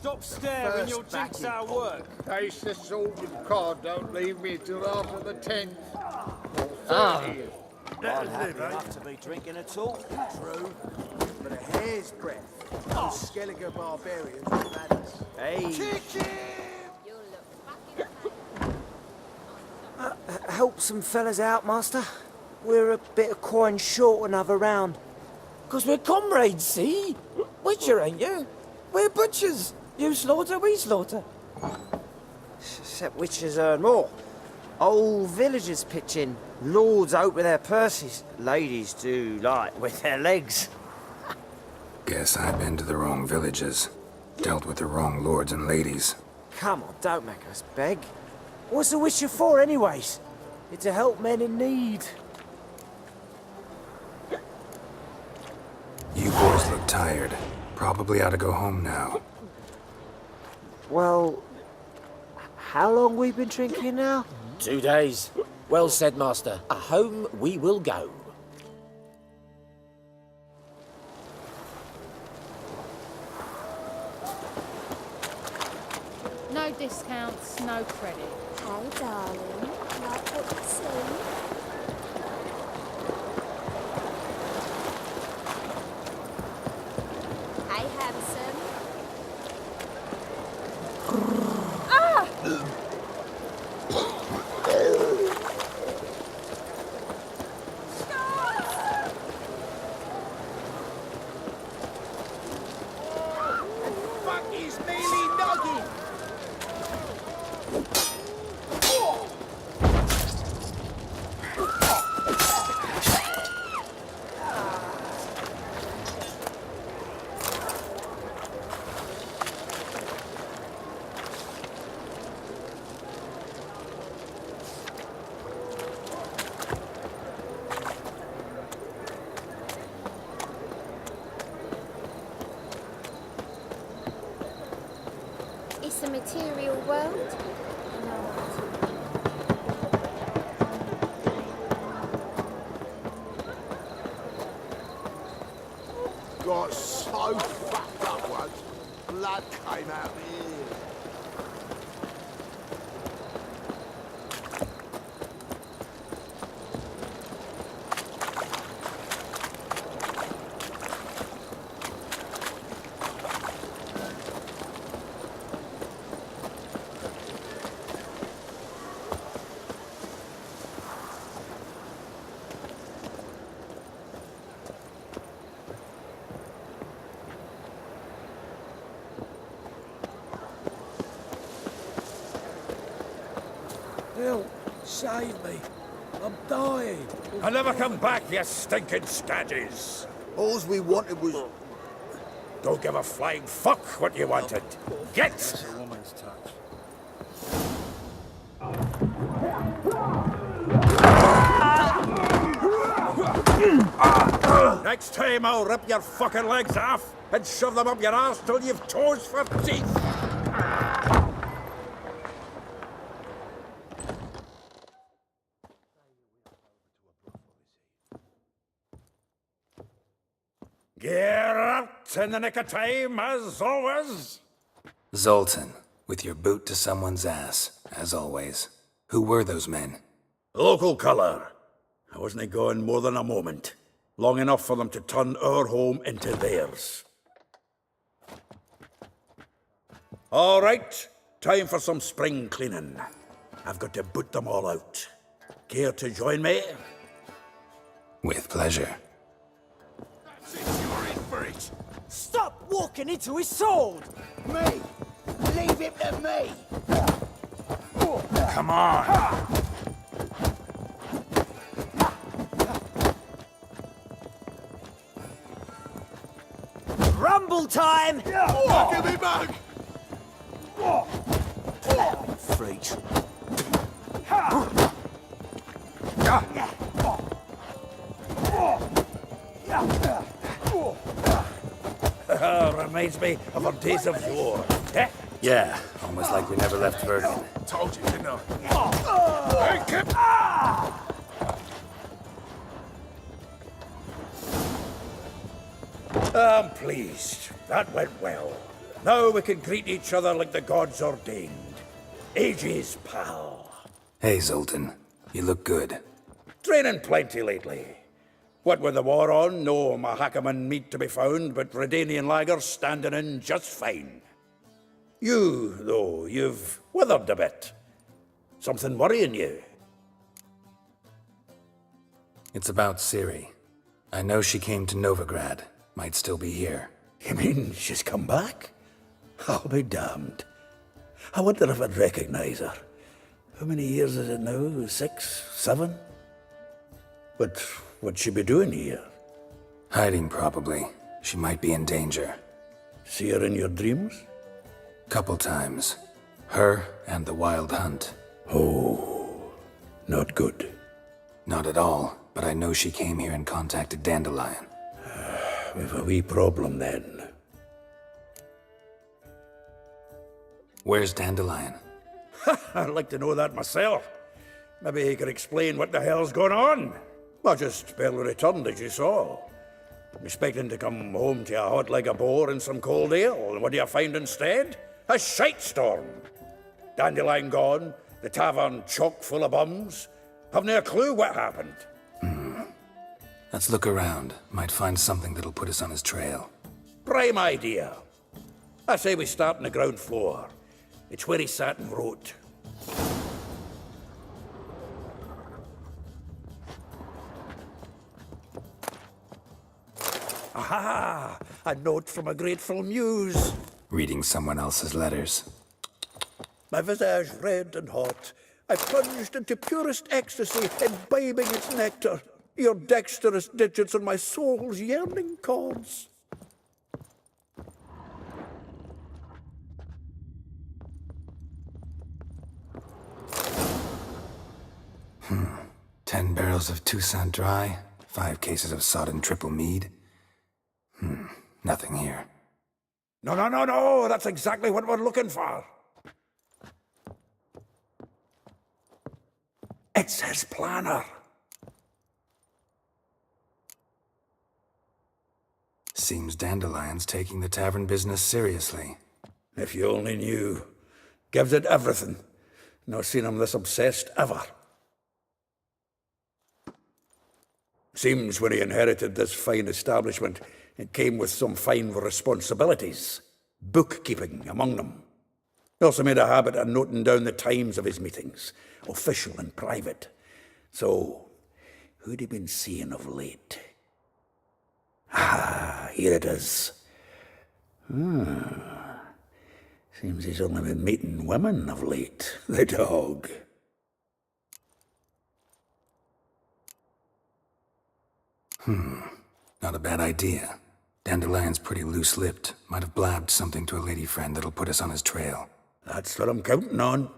Stop staring, you'll jinx our work. Taste the salt and cod, don't leave me till after the 10th. I'm happy enough to be drinking at all. True. But a hair's breadth. Those Skelliger barbarians with ladders. Hey. Help some fellas out, master. We're a bit of coin short another round. 'Cause we're comrades, see? Witcher, ain't you? We're butchers. You slaughter, we slaughter. Except witches earn more. Old villagers pitch in. Lords out with their purses. Ladies do like with their legs. Guess I've been to the wrong villages. Dealt with the wrong lords and ladies. Come on, don't make us beg. What's a witcher for, anyways? It's to help men in need. You boys look tired. Probably ought to go home now. Well, how long we been drinking now? 2 days. Well said, master. Home we will go. No discounts, no credit. Hey, darling. Like what you see? Hey, handsome. Fuck is mealy nugget! It's a material world. Got so fucked up once, blood came out of my ears. Help! Save me! I'm dying! I'll never come back, you stinking scaddies! All we wanted was... Don't give a flying fuck what you wanted. Get! A woman's touch. Next time I'll rip your fucking legs off and shove them up your arse till you've toes for teeth! Geralt, in the nick of time, as always. Zoltan, with your boot to someone's ass, as always. Who were those men? Local colour. I wasn't going more than a moment. Long enough for them to turn our home into theirs. All right, time for some spring cleaning. I've got to boot them all out. Care to join me? With pleasure. You're in for it. Stop walking into his sword! Me! Leave him to me! Come on! Rumble time! Give me back! Freak. Reminds me of our days of yore. Eh? Yeah, almost like we never left Bergen. Told you, didn't I? Hey, Kip! I'm pleased. That went well. Now we can greet each other like the gods ordained. Ages, pal. Hey, Zoltan. You look good. Training plenty lately. What with the war on, no Mahakaman meat to be found, but Redanian lagers standing in just fine. You, though, you've withered a bit. Something worrying you? It's about Ciri. I know she came to Novigrad. Might still be here. You mean she's come back? I'll be damned. I wonder if I'd recognize her. How many years is it now? 6, 7? But what'd she be doing here? Hiding, probably. She might be in danger. See her in your dreams? Couple times. Her and the Wild Hunt. Oh, not good. Not at all, but I know she came here and contacted Dandelion. We've a wee problem then. Where's Dandelion? I'd like to know that myself. Maybe he could explain what the hell's going on. I just barely returned, as you saw. I'm expecting to come home to a hot like a boar and some cold ale, and what do you find instead? A shite storm. Dandelion gone, the tavern chock full of bums. Haven't a clue what happened. Let's look around. Might find something that'll put us on his trail. Prime idea. I say we start on the ground floor. It's where he sat and wrote. Aha! A note from a grateful muse. Reading someone else's letters. My visage red and hot, I plunged into purest ecstasy, imbibing its nectar. Your dexterous digits on my soul's yearning chords. Hmm. 10 barrels of Toussaint Dry, 5 cases of sodden triple mead. Nothing here. No, that's exactly what we're looking for. It's his planner. Seems Dandelion's taking the tavern business seriously. If you only knew. Gives it everything. Not seen him this obsessed ever. Seems when he inherited this fine establishment, it came with some fine responsibilities. Bookkeeping among them. He also made a habit of noting down the times of his meetings, official and private. So, who'd he been seeing of late? Ah, here it is. Seems he's only been meeting women of late, the dog. Not a bad idea. Dandelion's pretty loose-lipped. Might have blabbed something to a lady friend that'll put us on his trail. That's what I'm counting on.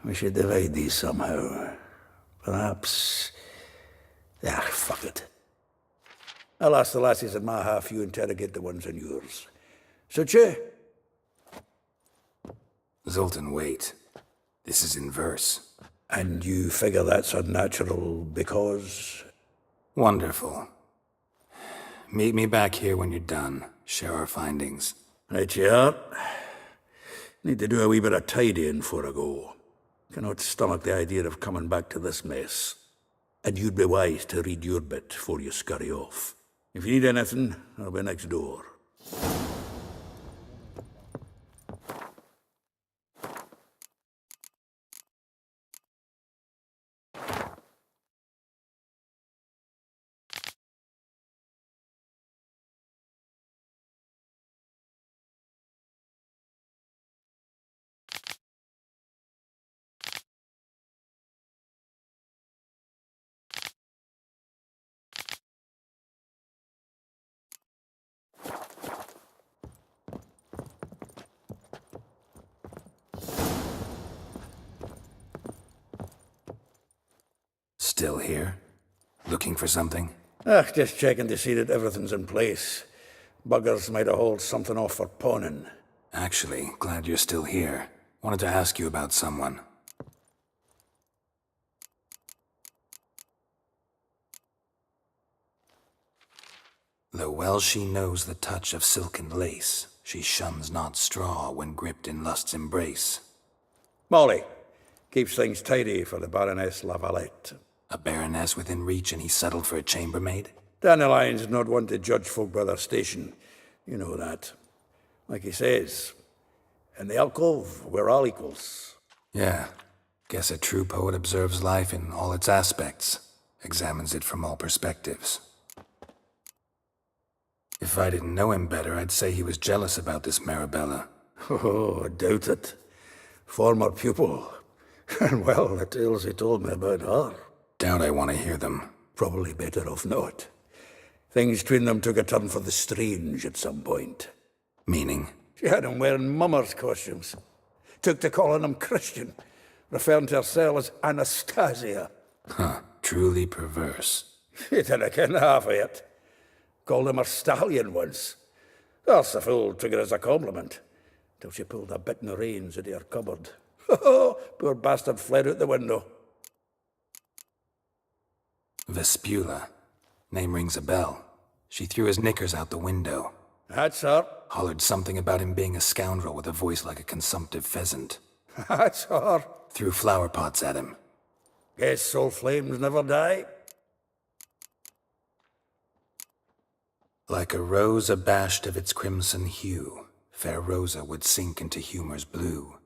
We should divide these somehow. Perhaps... fuck it. I'll ask the lassies in my half, you interrogate the ones in yours. Suit you? Zoltan, wait. This is in verse. And you figure that's unnatural because... Wonderful. Meet me back here when you're done. Share our findings. Right you are. Need to do a wee bit of tidying before I go. Cannot stomach the idea of coming back to this mess. And you'd be wise to read your bit before you scurry off. If you need anything, I'll be next door. Still here? Looking for something? Just checking to see that everything's in place. Buggers might have hauled something off for pawning. Actually, glad you're still here. Wanted to ask you about someone. Though well she knows the touch of silken lace, she shuns not straw when gripped in lust's embrace. Molly keeps things tidy for the Baroness Lavalette. A baroness within reach, and he settled for a chambermaid? Dandelion's not one to judge folk by their station. You know that. Like he says, in the alcove, we're all equals. Yeah. Guess a true poet observes life in all its aspects, examines it from all perspectives. If I didn't know him better, I'd say he was jealous about this Marabella. Oh, I doubt it. Former pupil. And well, the tales he told me about her. Doubt I want to hear them. Probably better off not. Things between them took a turn for the strange at some point. Meaning? She had him wearing mummers' costumes. Took to calling him Christian, referring to herself as Anastasia. Huh, truly perverse. He didn't ken half of it. Called him her stallion once. That's the fool took it as a compliment, till she pulled a bit in the reins out of her cupboard. Poor bastard fled out the window. Vespula. Name rings a bell. She threw his knickers out the window. That's her. Hollered something about him being a scoundrel with a voice like a consumptive pheasant. That's her. Threw flower pots at him. Guess soul flames never die. Like a rose abashed of its crimson hue, fair Rosa would sink into humor's blue.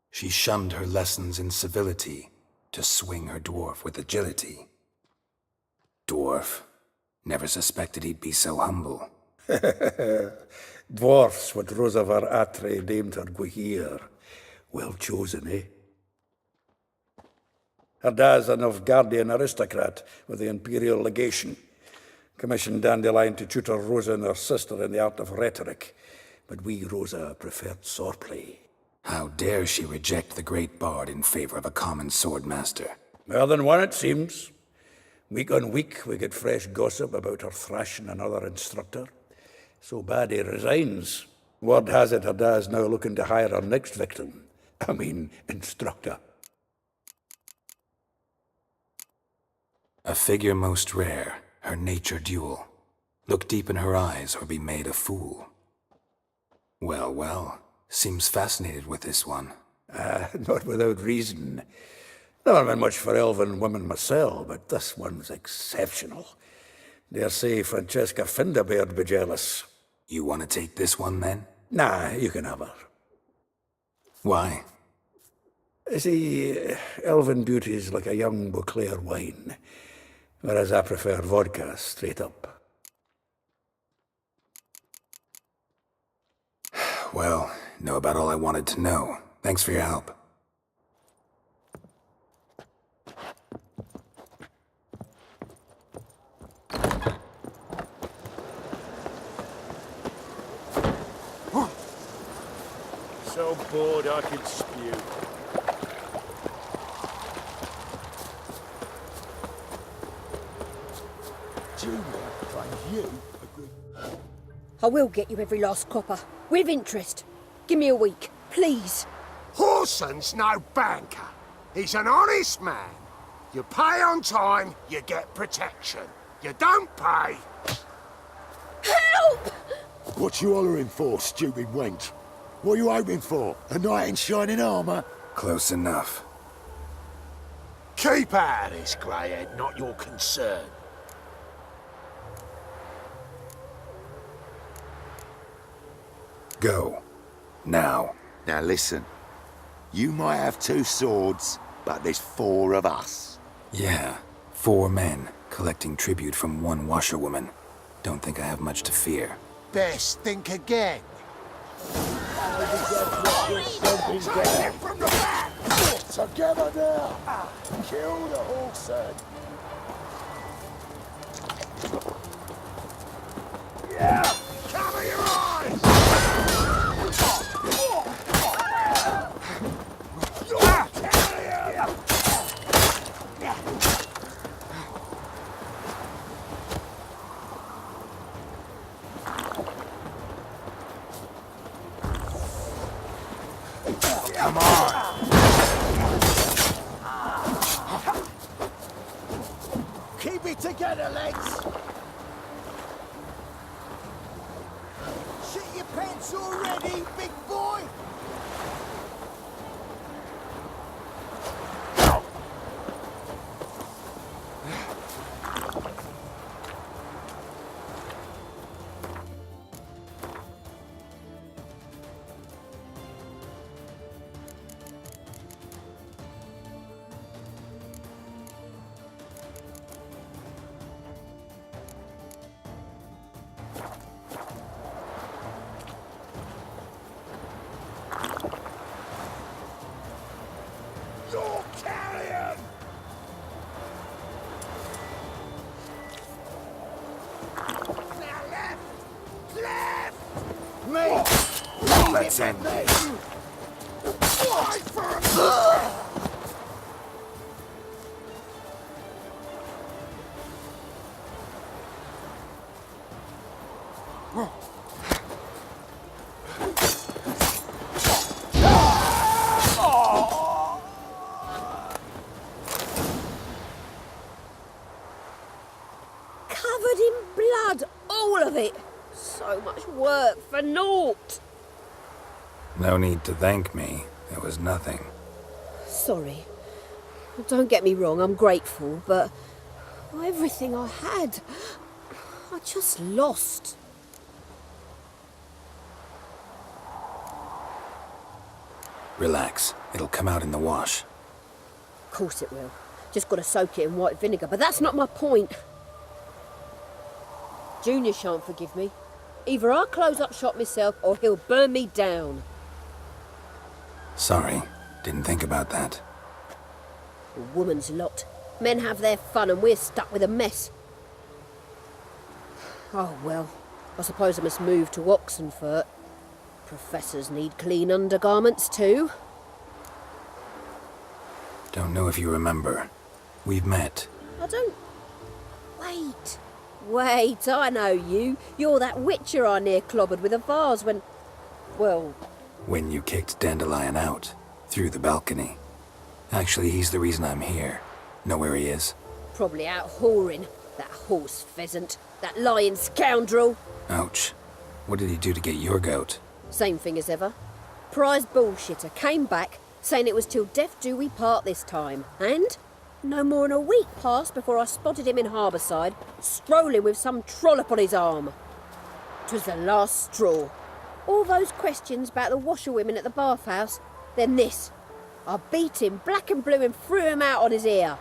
She shunned her lessons in civility, to swing her dwarf with agility. Dwarf. Never suspected he'd be so humble. Dwarfs, what Rosa var Atre named her Guihir. Well chosen, eh? Her dad's a Novgardian aristocrat with the imperial legation. Commissioned Dandelion to tutor Rosa and her sister in the art of rhetoric. But we, Rosa, preferred swordplay. How dare she reject the great bard in favor of a common swordmaster? More than one, it seems. Week on week, we get fresh gossip about her thrashing another instructor. So bad he resigns. Word has it her dad's now looking to hire her next victim. Instructor. A figure most rare, her nature dual. Look deep in her eyes or be made a fool. Well, well, seems fascinated with this one. Not without reason. Never been much for elven women myself, but this one's exceptional. Dare say Francesca Finderbeard be jealous. You want to take this one, then? Nah, you can have her. Why? See, elven beauty's like a young Beauclair wine, whereas I prefer vodka straight up. Well, know about all I wanted to know. Thanks for your help. So bored I could spew. Julia finds you a good... I will get you every last copper. With interest. Give me a week, please. Horson's no banker. He's an honest man. You pay on time, you get protection. You don't pay... Help! What you hollering for, stupid wench? What are you hoping for? A knight in shining armour? Close enough. Keep out of this, greyhead, not your concern. Go. Now. Now listen. You might have 2 swords, but there's 4 of us. Yeah. 4 men, collecting tribute from 1 washerwoman. Don't think I have much to fear. Best think again. From the back! Together now! Kill the horseman! Yeah! Cover your eyes! Come on! Keep it together, lads! Shots already, big boy? You're carrion! Now left! Left! Me! Let's end this. Fly for a Covered in blood, all of it. So much work for naught. No need to thank me. It was nothing. Sorry. Don't get me wrong, I'm grateful, but everything I had, I just lost. Relax. It'll come out in the wash. Of course it will. Just got to soak it in white vinegar, but that's not my point. Junior shan't forgive me. Either I'll close up shop myself or he'll burn me down. Sorry. Didn't think about that. A woman's lot. Men have their fun and we're stuck with a mess. Oh well, I suppose I must move to Oxenfurt. Professors need clean undergarments too. Don't know if you remember. We've met. I don't... Wait, I know you. You're that witcher I near clobbered with a vase when... Well... When you kicked Dandelion out. Through the balcony. Actually, he's the reason I'm here. Know where he is? Probably out whoring. That horse pheasant. That lying scoundrel. Ouch. What did he do to get your goat? Same thing as ever. Prize bullshitter came back, saying it was till death do we part this time. And no more than a week passed before I spotted him in Harbourside, strolling with some trollop on his arm. 'Twas the last straw. All those questions about the washerwomen at the bathhouse, then this. I beat him black and blue and threw him out on his ear.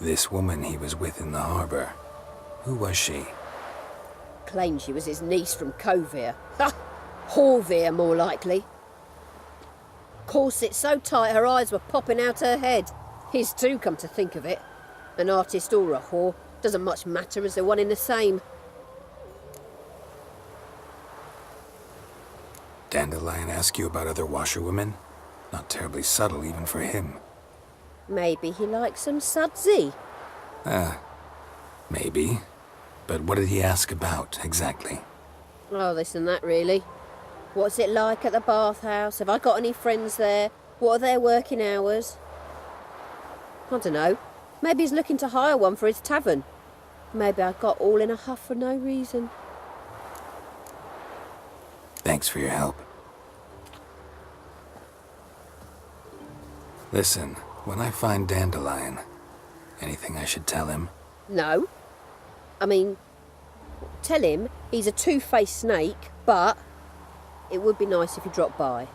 This woman he was with in the harbour. Who was she? Claimed she was his niece from Kovir. Ha! Horvir, more likely. Corset so tight her eyes were popping out her head. His too, come to think of it. An artist or a whore, doesn't much matter as they're one in the same. Dandelion ask you about other washerwomen? Not terribly subtle even for him. Maybe he likes some sudsy. Maybe. But what did he ask about, exactly? Oh, this and that, really. What's it like at the bathhouse? Have I got any friends there? What are their working hours? I don't know. Maybe he's looking to hire one for his tavern. Maybe I got all in a huff for no reason. Thanks for your help. Listen, when I find Dandelion, anything I should tell him? No. I mean, tell him he's a two-faced snake, but it would be nice if he dropped by.